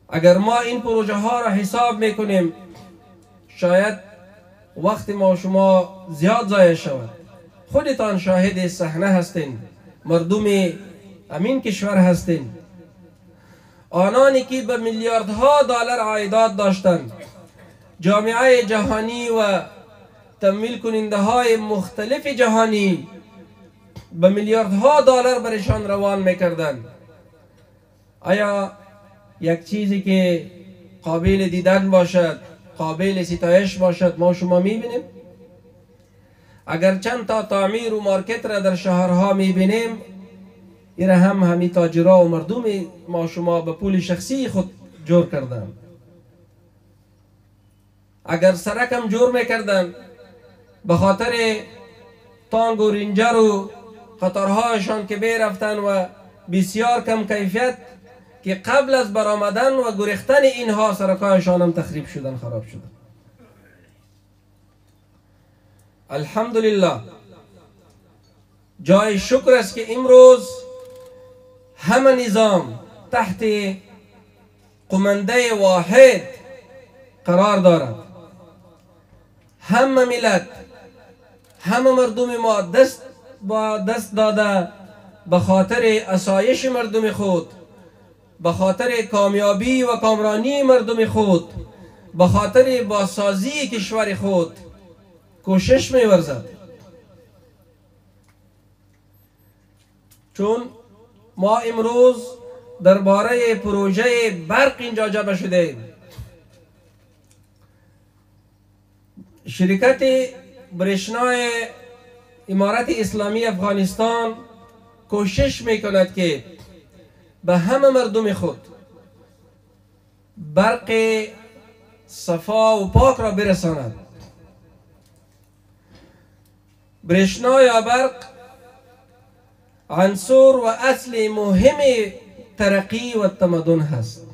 اگر ما این پروژه ها را حساب میکنیم شاید وقت ما شما زیاد ضایع شود. خودتان شاهد صحنه هستین، مردم امین کشور هستین. آنانی که به میلیاردها دلار عایدات داشتند، جامعه جهانی و تمویل کننده های مختلف جهانی به میلیاردها دلار برشان روان میکردند. آیا یک چیزی که قابل دیدن باشد، قابل ستایش باشد ما شما میبینیم؟ اگر چند تا تعمیر و مارکت را در شهرها میبینیم، این هم همی تاجرها و مردم ما شما به پول شخصی خود جور کردن. اگر سرک هم جور میکردن به خاطر تانگ و رینجر و قطارهایشان که بیرفتن و بسیار کم کیفیت که قبل از برآمدن و گریختن اینها سرکایشان هم تخریب شدن، خراب شدن. الحمدلله جای شکر است که امروز همه نظام تحت قمنده واحد قرار دارد. همه ملت، همه مردم ما دست داده به خاطر آسایش مردم خود، به خاطر کامیابی و کامرانی مردم خود، به خاطر بازسازی کشور خود کوشش می‌ورزد. چون ما امروز درباره پروژه برق اینجا جمع شدیم. شرکت برشنای امارت اسلامی افغانستان کوشش میکند که به همه مردم خود برق صفا و پاک را برساند. برشنا یا برق عنصر و اصل مهم ترقی و تمدن هست.